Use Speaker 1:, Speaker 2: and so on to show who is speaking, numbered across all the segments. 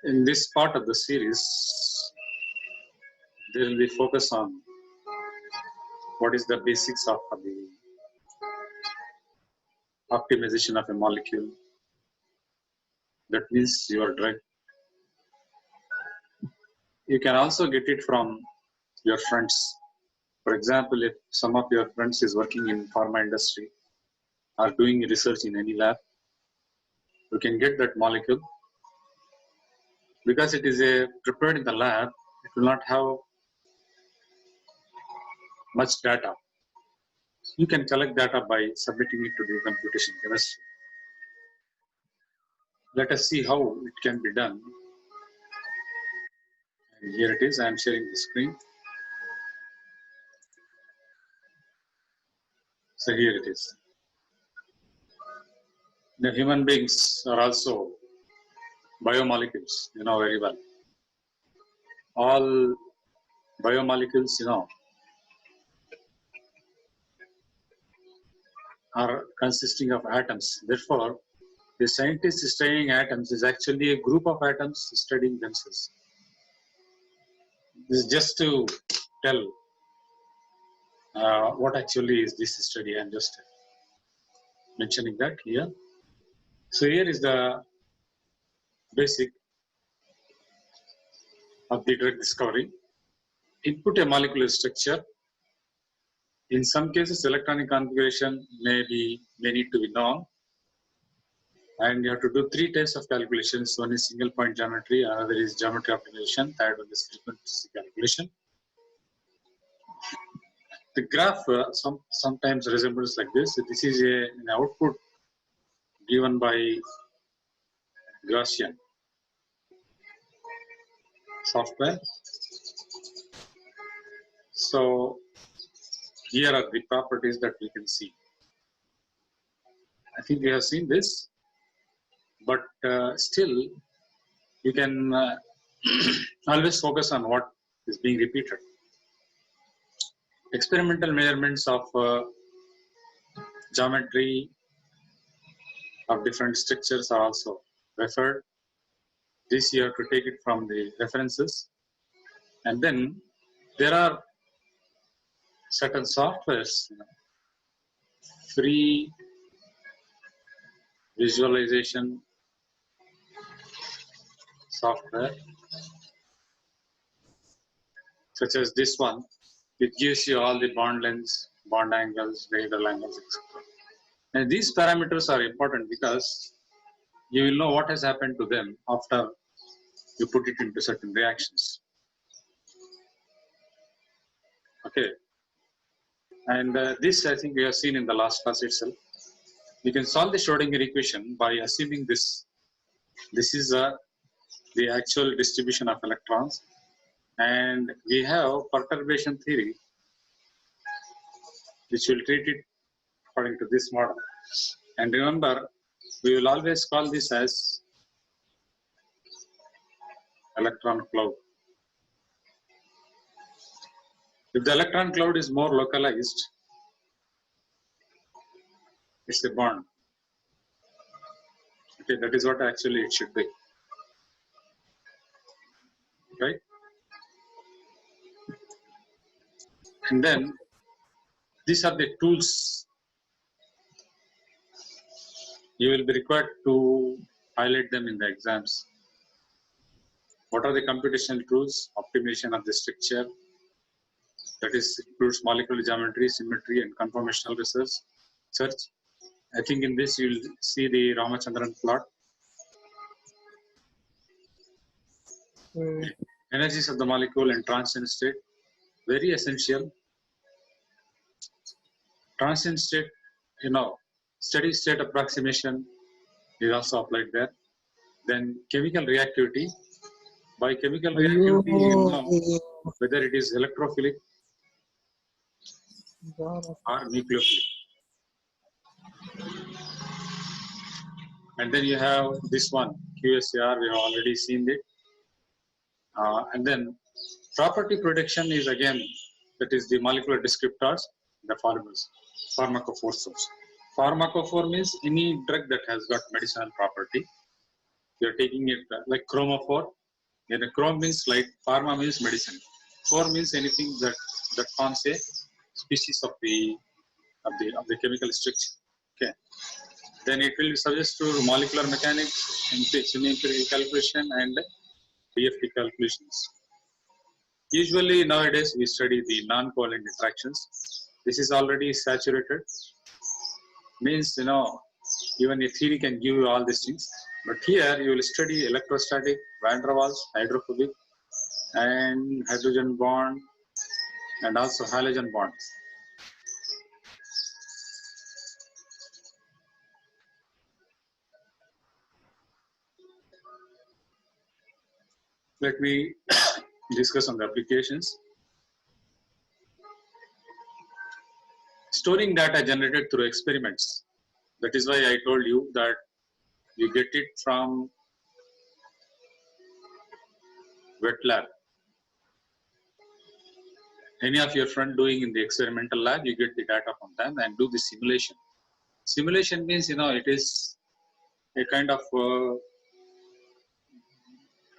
Speaker 1: In this part of the series, there will be focus on what is the basics of the optimization of a molecule. That means your drug. You can also get it from your friends. For example, if some of your friends is working in pharma industry or doing research in any lab, you can get that molecule. Because it is prepared in the lab, it will not have much data. You can collect data by submitting it to the computation chemistry. Let us see how it can be done. And here it is. I am sharing the screen. So here it is. The human beings are also biomolecules, you know very well. All biomolecules, you know, are consisting of atoms. Therefore, the scientist studying atoms is actually a group of atoms studying themselves. This is just to tell what actually is this study. I'm just mentioning that here. So here is the basic of the drug discovery. Input a molecular structure. In some cases, electronic configuration may need to be known. And you have to do 3 types of calculations. One is single point geometry, another is geometry optimization, third one is frequency calculation. The graph sometimes resembles like this. This is an output given by Gaussian software. So here are the properties that we can see. I think we have seen this, but still you can always focus on what is being repeated. Experimental measurements of geometry of different structures are also referred. This you have to take it from the references. And then there are certain softwares, free visualization software, such as this one. It gives you all the bond lengths, bond angles, radial angles, etc. And these parameters are important because you will know what has happened to them after you put it into certain reactions. Okay. And this I think we have seen in the last class itself. You can solve the Schrodinger equation by assuming this. This is the actual distribution of electrons. And we have perturbation theory, which will treat it according to this model. And remember, we will always call this as electron cloud. If the electron cloud is more localized, it's a bond. Okay, that is what actually it should be. Right? And then these are the tools you will be required to highlight them in the exams. What are the computational tools? Optimization of the structure. That includes molecular geometry, symmetry, and conformational research. I think in this you will see the Ramachandran plot. Energies of the molecule and transient state, very essential. Transient state, steady state approximation is also applied there. Then chemical reactivity. By chemical reactivity, you know whether it is electrophilic or nucleophilic. And then you have this one, QSAR, we have already seen it. And then property prediction is again, that is the molecular descriptors, the formulas, pharmacophore source. Pharmacophore means any drug that has got medicinal property. You are taking it like chromophore. And a chrome means light, pharma means medicine. 4 means anything that forms a species of the chemical structure. Okay. Then it will suggest to molecular mechanics, empirical calculation, and DFT calculations. Usually nowadays we study the non-covalent interactions. This is already saturated. Means even a theory can give you all these things. But here you will study electrostatic, van der Waals, hydrophobic, and hydrogen bond, and also halogen bonds. Let me discuss on the applications. Storing data generated through experiments. That is why I told you that you get it from wet lab. Any of your friend doing in the experimental lab, you get the data from them and do the simulation. Simulation means it is a kind of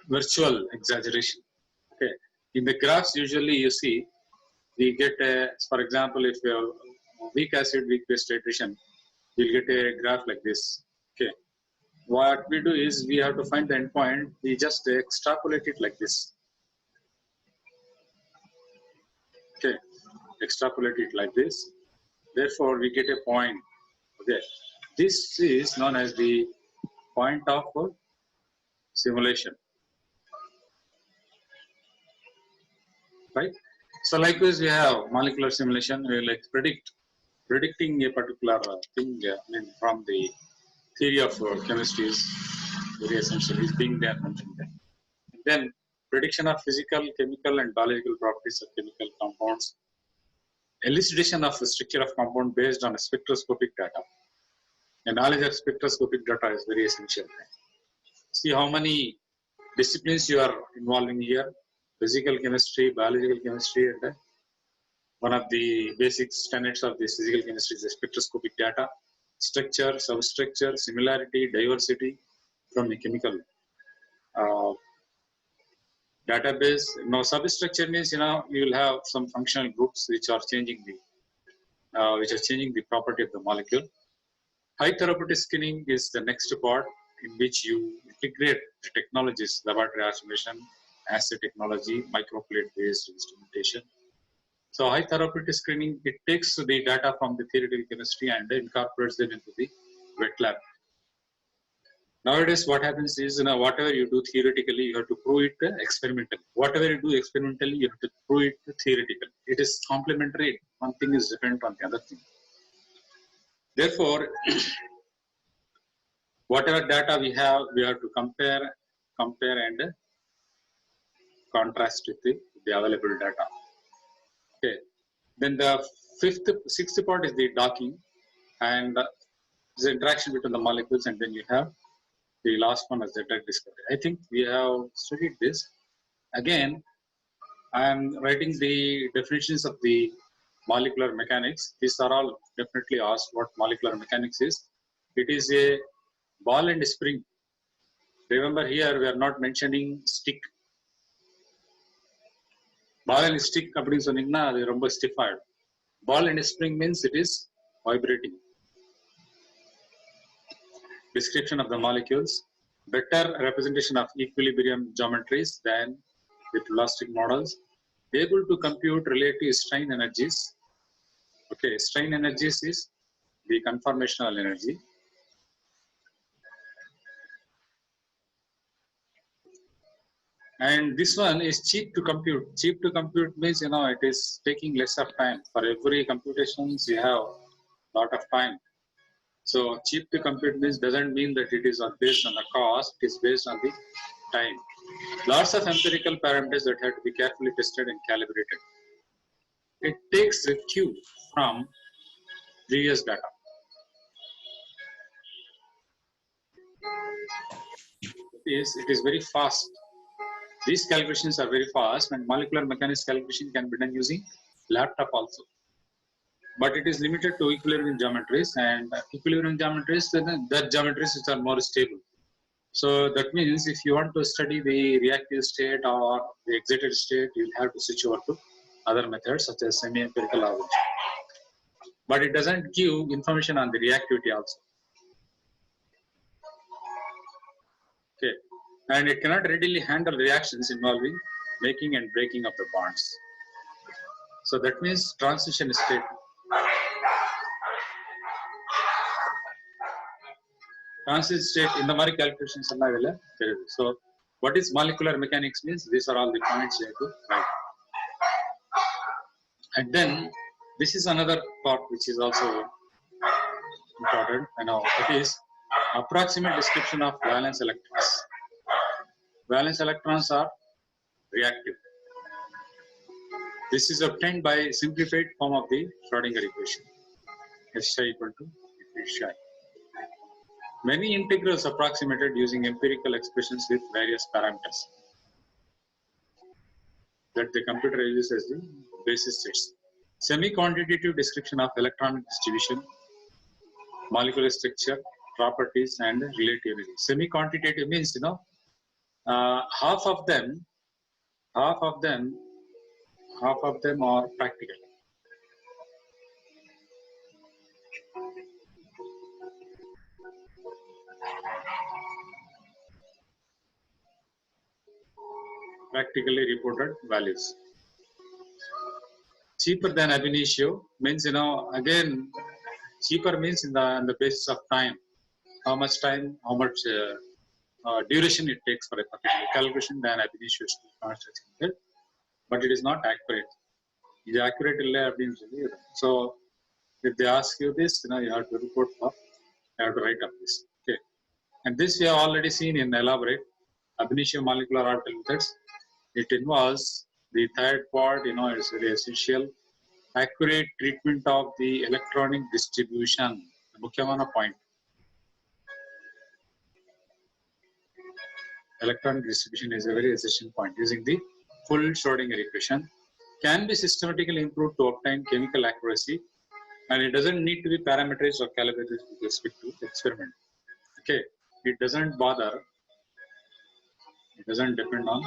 Speaker 1: virtual exaggeration. Okay. In the graphs, usually you see we get for example, if you have weak acid, weak base titration, you'll get a graph like this. Okay. What we do is we have to find the endpoint. We just extrapolate it like this. Okay. Extrapolate it like this. Therefore, we get a point. Okay. This is known as the point of simulation. Right. So likewise, we have molecular simulation. We like predicting a particular thing. From the theory of chemistry is very essential. Is being there mentioned there. And then prediction of physical, chemical, and biological properties of chemical compounds. Elucidation of the structure of compound based on spectroscopic data. And knowledge of spectroscopic data is very essential. See how many disciplines you are involving here: physical chemistry, biological chemistry, and one of the basic tenets of this physical chemistry is the spectroscopic data, structure, substructure, similarity, diversity from the chemical database. Now, substructure means you will have some functional groups which are changing the property of the molecule. High therapeutic screening is the next part in which you integrate the technologies, laboratory automation, assay technology, microplate based instrumentation. So high therapeutic screening, it takes the data from the theoretical chemistry and incorporates them into the wet lab. Nowadays, what happens is, whatever you do theoretically, you have to prove it experimentally. Whatever you do experimentally, you have to prove it theoretically. It is complementary. One thing is dependent on the other thing. Therefore, whatever data we have to compare and contrast with the available data. Okay. Then the sixth part is the docking, and the interaction between the molecules, and then you have the last one as the drug discovery. I think we have studied this. Again, I am writing the definitions of the molecular mechanics. These are all definitely asked what molecular mechanics is. It is a ball and spring. Remember, here we are not mentioning stick. Ball and stick அப்படின்னு சொன்னீங்கன்னா அது ரொம்ப stiff ஆயிடும். Ball and spring means it is vibrating. Description of the molecules. Better representation of equilibrium geometries than with elastic models. Able to compute relative strain energies. Okay, strain energies is the conformational energy. And this one is cheap to compute. Cheap to compute means, it is taking less of time. For every computations, you have a lot of time. So cheap to compute means doesn't mean that it is based on the cost, it is based on the time. Lots of empirical parameters that have to be carefully tested and calibrated. It takes a cue from previous data. It is very fast. These calculations are very fast, and molecular mechanics calculation can be done using laptop also. But it is limited to equilibrium geometries, and equilibrium geometries, the geometries which are more stable. So that means if you want to study the reactive state or the excited state, you'll have to switch over to other methods such as semi-empirical average. But it doesn't give information on the reactivity also. Okay, and it cannot readily handle reactions involving making and breaking of the bonds. So that means transition state. Transition state in the Mari calculations. So what is molecular mechanics means? These are all the points you have to write. And then this is another part which is also important. It is approximate description of valence electrons. Valence electrons are reactive. This is obtained by simplified form of the Schrodinger equation. Hi equal to Hi. Many integrals approximated using empirical expressions with various parameters that the computer uses as the basis sets. Semi-quantitative description of electronic distribution, molecular structure, properties, and relativity. Semi-quantitative means half of them are practical. Practically reported values. Cheaper than ab initio means again cheaper means on the basis of time, how much time, how much duration it takes for a particular calculation than ab initio is constructed, but it is not accurate. It is accurate illa. So if they ask you this, you have to report for, you have to write up this. Okay, and this we have already seen in elaborate ab initio molecular orbital methods. It involves the third part, it's very essential. Accurate treatment of the electronic distribution. The Mukyamana point. Electronic distribution is a very essential point. Using the full Schrodinger equation can be systematically improved to obtain chemical accuracy, and it doesn't need to be parameterized or calibrated with respect to experiment. Okay, it doesn't bother. It doesn't depend on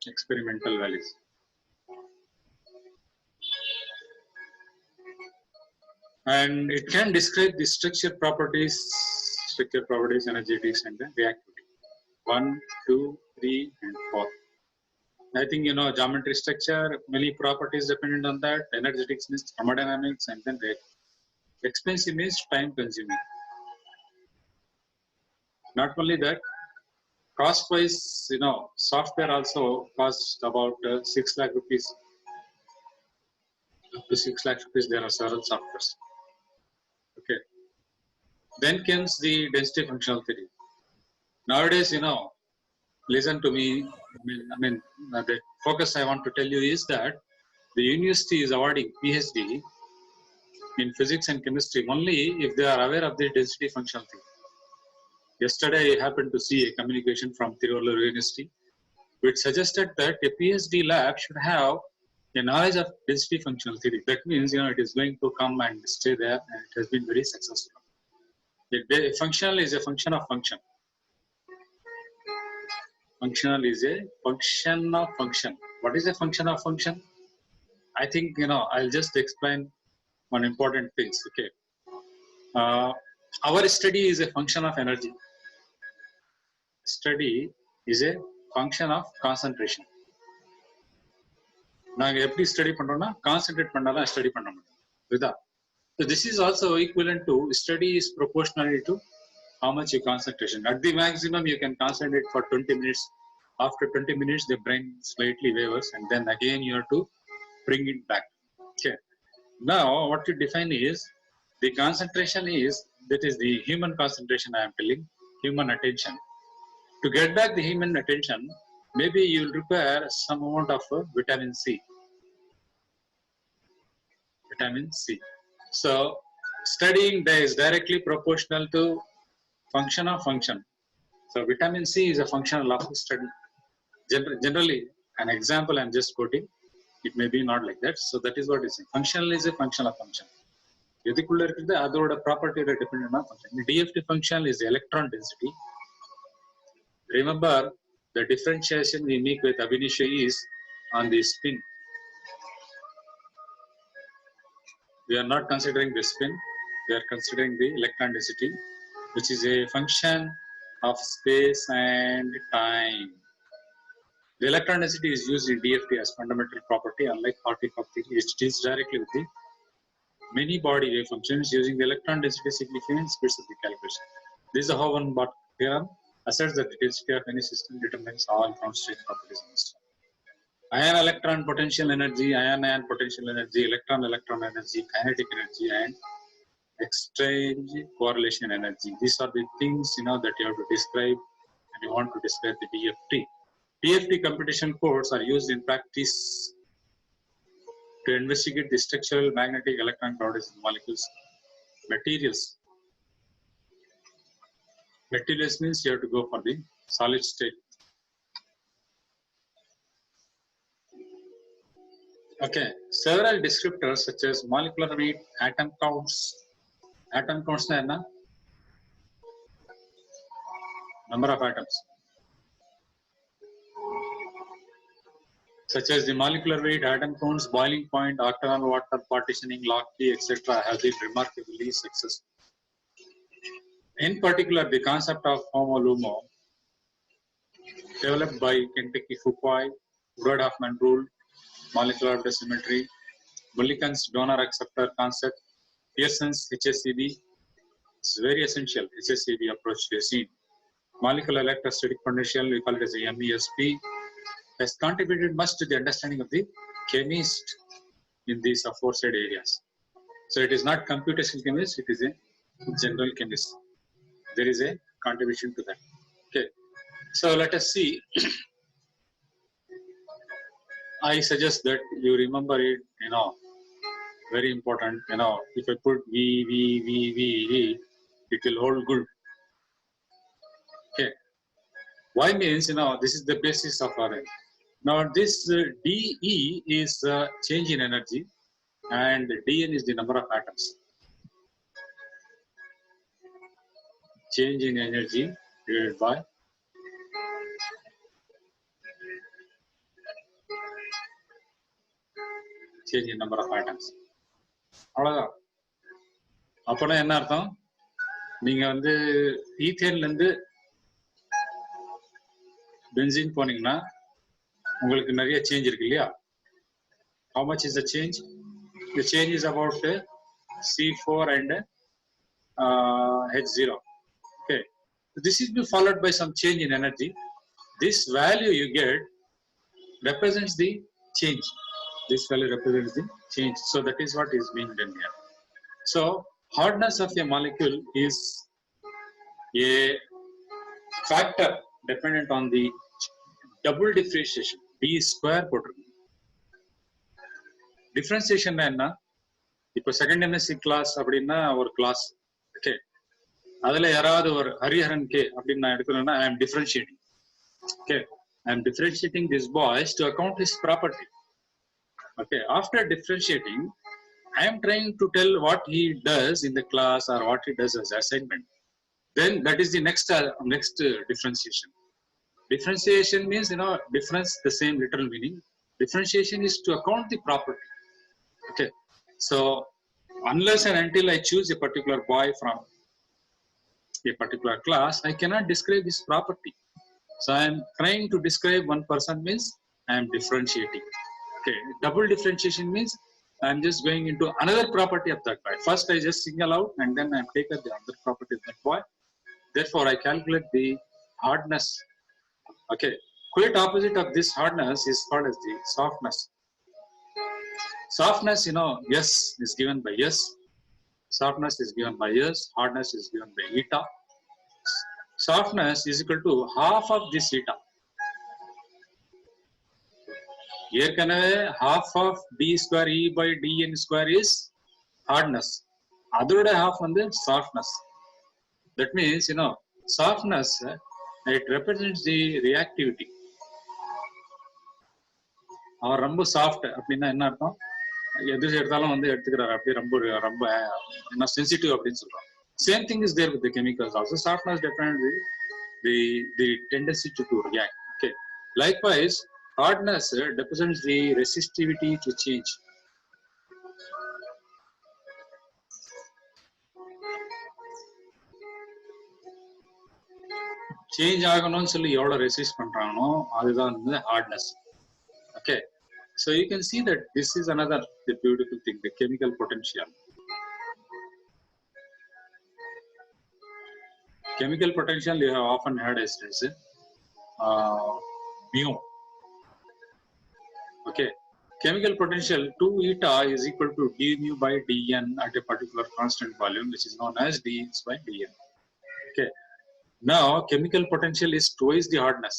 Speaker 1: experimental values. And it can describe the structure properties, energetics, and the reactivity. 1, 2, 3, and 4. I think geometry structure, many properties dependent on that. Energetics means thermodynamics, and then expensive means time consuming. Not only that, cost wise, software also costs about 6 lakh rupees. Up to 6 lakh rupees, there are several softwares. Okay. Then comes the density functional theory. Nowadays, listen to me. The focus I want to tell you is that the university is awarding PhD in physics and chemistry only if they are aware of the density functional theory. Yesterday, I happened to see a communication from Tiruvallur University, which suggested that a PhD lab should have a knowledge of density functional theory. That means, it is going to come and stay there, and it has been very successful. The functional is a function of function. Functional is a function of function. What is a function of function? I think, I'll just explain one important thing. Okay. Our study is a function of energy. Study is a function of concentration. நாங்க எப்படி study பண்றோம்னா concentrate பண்ணாதான் study பண்ண முடியும். புரியுதா? So this is also equivalent to study is proportional to how much you concentration. At the maximum, you can concentrate for 20 minutes. After 20 minutes, the brain slightly wavers, and then again you have to bring it back. Okay. Now, what you define is the concentration is, that is the human concentration I am telling, human attention. To get back the human attention, maybe you will require some amount of vitamin C. Vitamin C. So, studying there is directly proportional to function of function. So, vitamin C is a functional of study. Generally, an example I am just quoting, it may be not like that. So, that is what is saying. Functional is a function of function. எதுக்குள்ள இருக்குது அதோட ப்ராப்பர்ட்டியோட dependent function. DFT function is electron density. Remember, the differentiation we make with ab initio is on the spin. We are not considering the spin, we are considering the electron density, which is a function of space and time. The electron density is used in DFT as fundamental property, unlike Hartree-Fock theory, which deals directly with the many body wave functions using the electron density significance speeds of the calculation. This is how one but theorem asserts that the density of any system determines all ground state properties in the system. Ion electron potential energy, ion potential energy, electron energy, kinetic energy, and exchange correlation energy. These are the things that you have to describe and you want to describe the DFT. DFT computation codes are used in practice to investigate the structural, magnetic, electron properties of molecules. Materials. Materials means you have to go for the solid state. Okay, several descriptors such as molecular weight, atom counts. Atom counts na enna? Number of atoms. Such as the molecular weight, atom counts, boiling point, octanol water, partitioning, lock key, etc. have been remarkably successful. In particular, the concept of HOMO-LUMO, developed by Kentucky Fuqua, Woodward-Hoffmann rule, molecular dosimetry, Mulliken's donor acceptor concept, Pearson's HSCB, is very essential HSCB approach to a scene. Molecular electrostatic potential, we call it as a MESP, has contributed much to the understanding of the chemist in these aforesaid areas. So it is not computational chemist, it is a general chemist. There is a contribution to that. Okay, so let us see. I suggest that you remember it, very important, if I put V, it will hold good. Okay, Y means, this is the basis of Rn. Now this dE is change in energy and dN is the number of atoms. Change in energy divided by change in number of atoms. அவ்வளவுதான். அப்போனா என்ன அர்த்தம்? நீங்க வந்து ஈத்தேன்ல இருந்து benzene போனீங்கன்னா உங்களுக்கு நிறைய சேஞ்ச் இருக்கு இல்லையா? How much is the change? The change is about C4 and H0. Okay, this is followed by some change in energy. This value you get represents the change. This value represents the change. So that is what is being done here. So hardness of a molecule is a factor dependent on the double differentiation. D square போட்டிருக்கு. Differentiation என்ன? இப்போ second MSc class அப்படின்னா ஒரு class. Okay, அதுல யாராவது ஒரு Hariharan K அப்படின்னு நான் எடுக்கணும்னா I am differentiating. Okay, I am differentiating this boys to account his property. Okay, after differentiating, I am trying to tell what he does in the class or what he does as assignment. Then that is the next differentiation. Differentiation means, difference, the same literal meaning. Differentiation is to account the property. Okay, so unless and until I choose a particular boy from a particular class, I cannot describe his property. So I am trying to describe one person means I am differentiating. Okay, double differentiation means I am just going into another property of that boy. First I just single out and then I am taking the other property of that boy. Therefore I calculate the hardness. Okay, quite opposite of this hardness is called as the softness. Softness, S is given by S. Softness is given by S. Hardness is given by eta. Softness is equal to half of this eta. ஏற்கனவே half of d square E by dN square is hardness. அதோட half வந்து softness. That means, softness, it represents the reactivity. அவர் ரொம்ப soft அப்படின்னா என்ன அர்த்தம்? எது எடுத்தாலும் வந்து எடுத்துக்கிறாரு, அப்படியே ரொம்ப ரொம்ப என்ன சென்சிட்டிவ் அப்படின்னு சொல்றாங்க. Same thing is there with the chemicals also. Softness definitely the tendency to react. Okay. Likewise, hardness represents the resistivity to change. Change ஆகணும்னு சொல்லி எவ்வளவு ரெசிஸ்ட் பண்றானோ அதுதான் வந்து hardness. Okay. So you can see that this is another the beautiful thing, the chemical potential. Chemical potential you have often heard as mu. Okay. Chemical potential 2 eta is equal to d mu by dn at a particular constant volume, which is known as dx by dn. Okay. Now chemical potential is twice the hardness.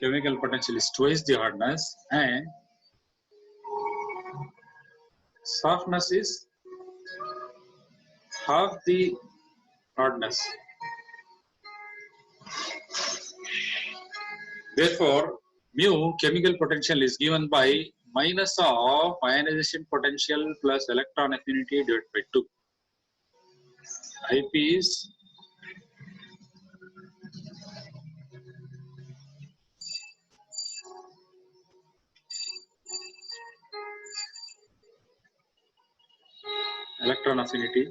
Speaker 1: Chemical potential is twice the hardness, and softness is half the hardness. Therefore, mu chemical potential is given by minus of ionization potential plus electron affinity divided by 2. IP is electron affinity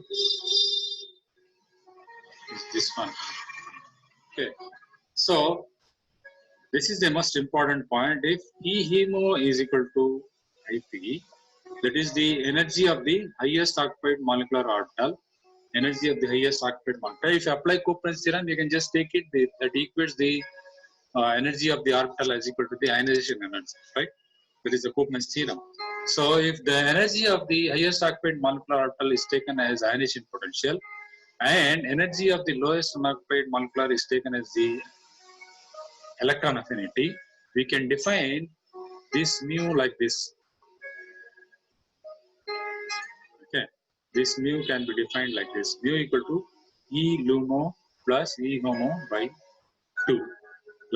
Speaker 1: is this one. Okay. So this is the most important point. If E hemo is equal to IP, that is the energy of the highest occupied molecular orbital. Energy of the highest occupied molecule. If you apply Copeland's theorem, you can just take it. That equates the energy of the orbital as equal to the ionization energy, right? That is the Copeland's theorem. So if the energy of the highest occupied molecular orbital is taken as ionization potential, and energy of the lowest unoccupied molecular is taken as the electron affinity, we can define this mu like this. Okay, this mu can be defined like this: mu equal to E lumo plus E homo by 2.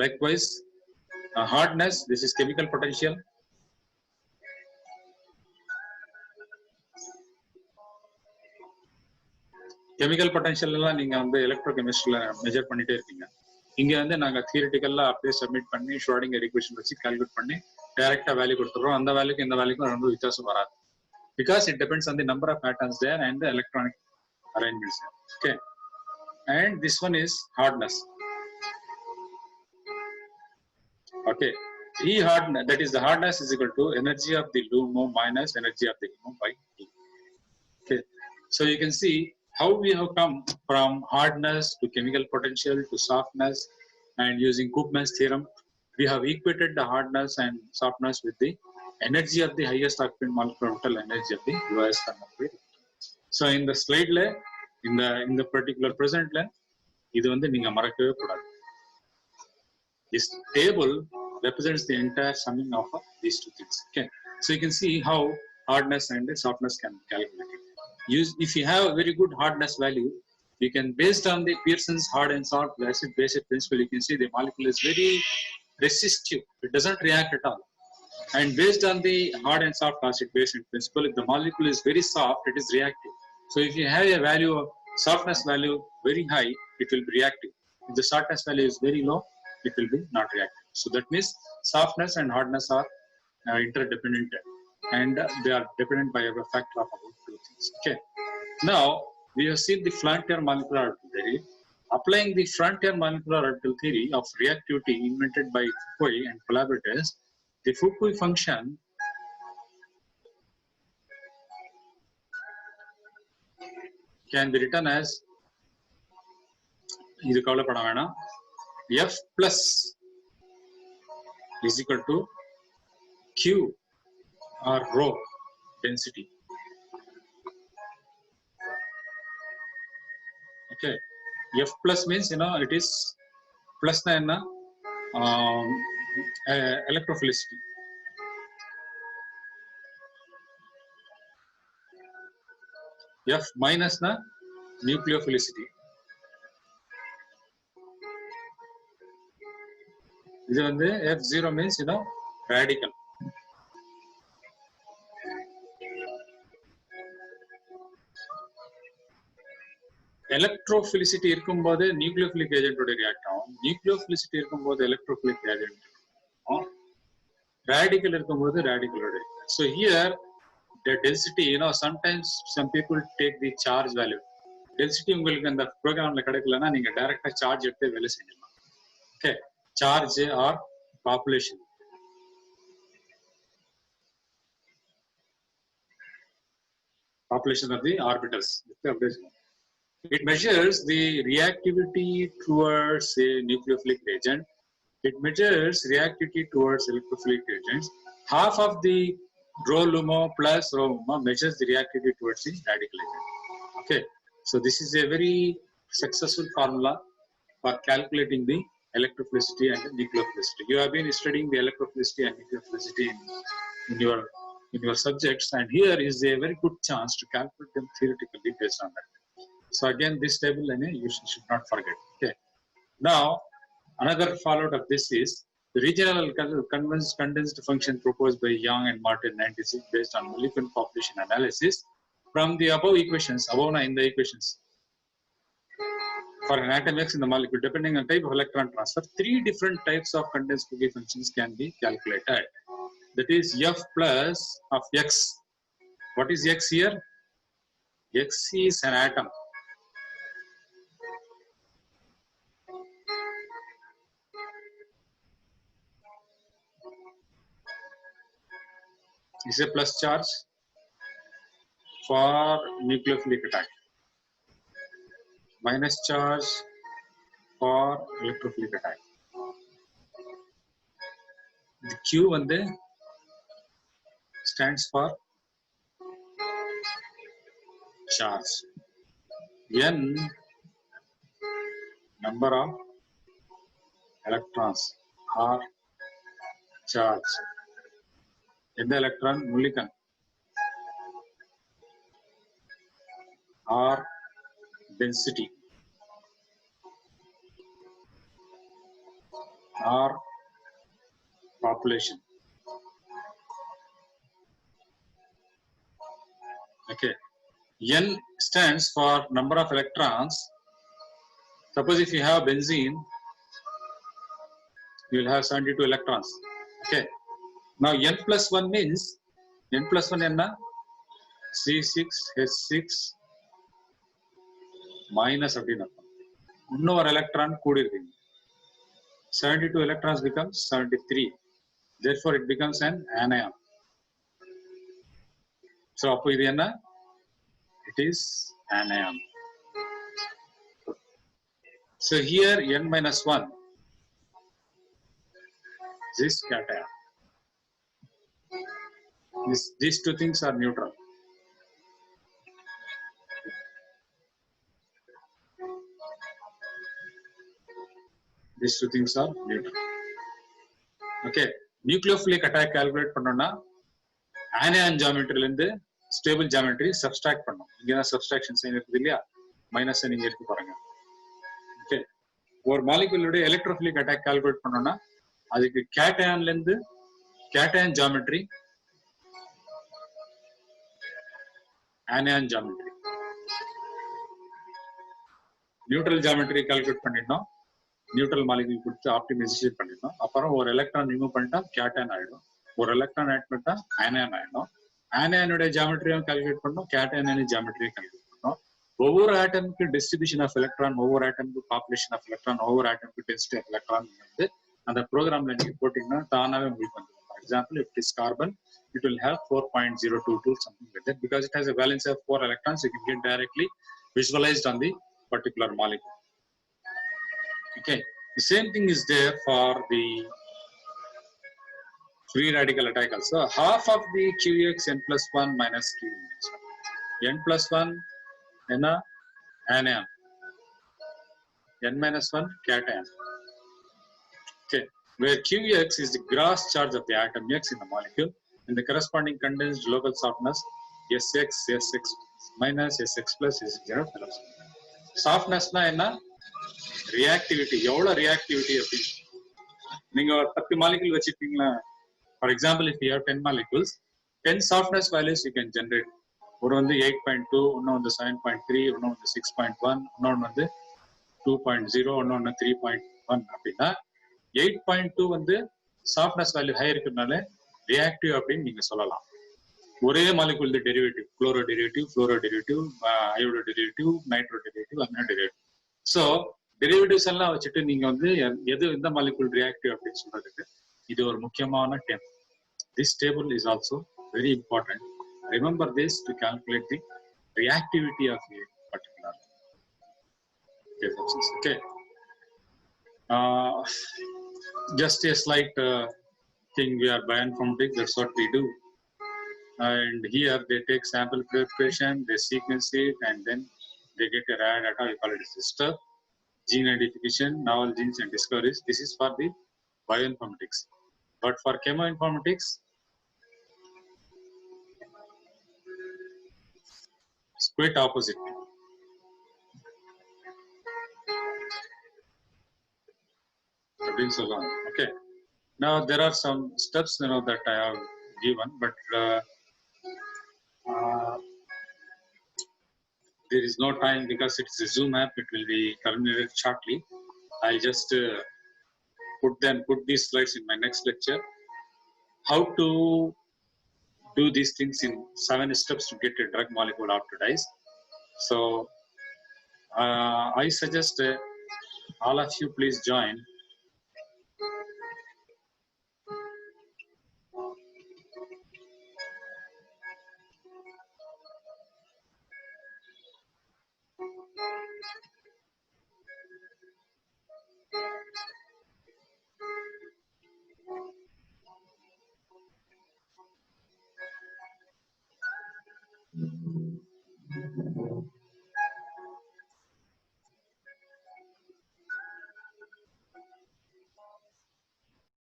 Speaker 1: Likewise, hardness, this is chemical potential. Chemical potential எல்லாம் நீங்க வந்து எலக்ட்ரோகெமிஸ்ட்ரியில measure பண்ணிட்டே இருக்கீங்க. இங்க வந்து நாங்க தியரிட்டிக்கலா அப்படியே submit பண்ணி ஷ்ரோடிங்கர் ஈக்குவேஷன் வச்சு கால்குலேட் பண்ணி டைரக்டா வேல்யூ கொடுத்துறோம். அந்த வேல்யூக்கு இந்த வேல்யூக்கும் ரொம்ப வித்தியாசம் வராது. Because it depends on the number of atoms there and the electronic arrangements there. Okay. And this one is hardness. Okay. E hardness, that is the hardness is equal to energy of the LUMO minus energy of the HEMO by E. Okay. So you can see how we have come from hardness to chemical potential to softness, and using Koopman's theorem, we have equated the hardness and softness with the energy of the highest occupied molecular orbital, energy of the lowest unoccupied. So in the slide la, in the particular present la, idu vandu neenga marakave koodadhu. This table represents the entire summing of these two things. Okay. So you can see how hardness and softness can be calculated. If you have a very good hardness value, you can, based on the Pearson's hard and soft acid-basic principle, you can see the molecule is very resistive. It doesn't react at all. And based on the hard and soft acid-basic principle, if the molecule is very soft, it is reactive. So if you have a value of softness value very high, it will be reactive. If the softness value is very low, it will be not reactive. So that means softness and hardness are interdependent, and they are dependent by a factor of about 2 things. Okay. Now we have seen the frontier molecular orbital theory. Applying the frontier molecular orbital theory of reactivity invented by Fukui and collaborators, the Fukui function can be written as இது கவலைப்பட வேணாம், F plus is equal to Q or rho density. Okay. F plus means, it is plus na enna electrophilicity. F minus the nucleophilicity. F0 means radical. Electrophilicity இருக்கும்போது nucleophilic agent ஓட react ஆகும். Nucleophilicity இருக்கும்போது electrophilic agent. Radical இருக்கும்போது radical ஓட. So here the density, sometimes some people take the charge value. Density உங்களுக்கு அந்த ப்ரோக்ராம்ல கிடைக்கலன்னா நீங்க டைரக்டா சார்ஜ் எடுத்து வேலை செஞ்சிடலாம். Okay, charge or population. Population of the orbitals. It measures the reactivity towards a nucleophilic agent. It measures reactivity towards electrophilic agents. Half of the rho LUMO plus rho LUMO measures the reactivity towards the radical agent. Okay, so this is a very successful formula for calculating the electrophilicity and the nucleophilicity. You have been studying the electrophilicity and nucleophilicity in your subjects, and here is a very good chance to calculate them theoretically based on that. So again, this table you should not forget. Okay. Now, another fallout of this is the regional condensed function proposed by Young and Martin 96 based on molecular population analysis from the above equations, in the equations. For an atom X in the molecule, depending on type of electron transfer, 3 different types of condensed Fourier functions can be calculated. That is F plus of X. What is X here? X is an atom. Is a plus charge for nucleophilic attack, minus charge for electrophilic attack. The Q stands for charge. N, number of electrons or charge. The electron molecule or density or population. Okay. N stands for number of electrons. Suppose if you have benzene, you will have 72 electrons. Okay. Now N plus 1 means N plus 1 enna C6H6 minus அப்படினா இன்னொரு electron கூடிருக்கு. 72 electrons becomes 73. Therefore it becomes an anion. So அப்போ இது என்ன? It is anion. So here N minus 1 is cation. These two things are neutral. These two things are neutral. Okay. Nucleophilic attack calculate பண்ணோம்னா anion geometry ல இருந்து stable geometry subtract பண்ணோம். இங்க தான் subtraction sign இருக்குது இல்லையா? மைனஸ் நீங்க எடுத்து பாருங்க. ஓகே. ஒரு molecule உடைய electrophilic attack calculate பண்ணோம்னா அதுக்கு cation ல இருந்து cation geometry anion geometry. Neutral geometry calculate பண்ணிட்டோம். நியூட்ரல் மாலிகுல் கொடுத்து ஆப்டிமைசேஷன் பண்ணிடணும். அப்புறம் ஒரு எலக்ட்ரான் ரிமூவ் பண்ணிட்டா கேட்டன் ஆயிடும், ஒரு எலக்ட்ரான் ஆட் பண்ணிட்டா ஆனியான் ஆயிடும். ஆனியானுடைய ஜியாமெட்ரியும் கால்குலேட் பண்ணணும், கேட்டனுடைய ஜியாமெட்ரியும் கால்குலேட் பண்ணணும். ஒவ்வொரு ஆட்டமுக்கு டிஸ்ட்ரிபியூஷன் ஆஃப் எலக்ட்ரான், ஒவ்வொரு ஆட்டமுக்கு பாப்புலேஷன் ஆஃப் எலக்ட்ரான், ஒவ்வொரு ஆட்டமுக்கு டென்சிட்டி ஆஃப் எலக்ட்ரான் வந்து அந்த ப்ரோக்ராம்ல நீங்க போட்டீங்கன்னா தானாவே உங்களுக்கு வந்துடும். For example, if it is carbon, it will have 4.022 something like that, because it has a valence of 4 electrons. You can get directly visualized on the particular molecule. Okay, the same thing is there for the free radical attack also. Half of the Qx n plus 1 minus Q minus 1. N plus 1 enna anion, n minus 1 cation. Okay, where Qx is the gross charge of the atom X in the molecule and the corresponding condensed local softness Sx minus Sx plus Sx0 velocity. Softness na enna? Reactivity. எவ்வளோ reactivity அப்படின்னு நீங்க ஒரு 10 molecule வச்சிருக்கீங்களா? For example, if you have 10 molecules, 10 softness values you can generate. ஒரு வந்து 8.2, இன்னொன்று வந்து 7.3, இன்னொன்று வந்து 6.1, இன்னொன்று வந்து 2.0, இன்னொன்று 3.1 அப்படின்னா 8.2 வந்து சாஃப்ட்னஸ் வேல்யூ ஹை இருக்கிறதுனால ரியாக்டிவ் அப்படின்னு நீங்க சொல்லலாம். ஒரே molecule derivative, chloro derivative, iodo derivative, nitro derivative, amino derivative. So derivatives எல்லாம் வச்சுட்டு நீங்க வந்து எது எந்த மாலிகுல் ரியாக்டிவ் அப்படின்னு சொல்றதுக்கு இது ஒரு முக்கியமான table. This table is also very important. Remember this to calculate the reactivity of a particular substance. Okay. Just a slight thing, we are bioinformatics, that's what we do. And here they take sample preparation, they sequence it, and then they get a raw data, we call it sister. Gene identification, novel genes and discoveries. This is for the bioinformatics. But for chemoinformatics, it's quite opposite. Okay. Now there are some steps that I have given, but there is no time because it's a Zoom app. It will be terminated shortly. I'll just put these slides in my next lecture. How to do these things in 7 steps to get a drug molecule oxidized. So I suggest all of you please join.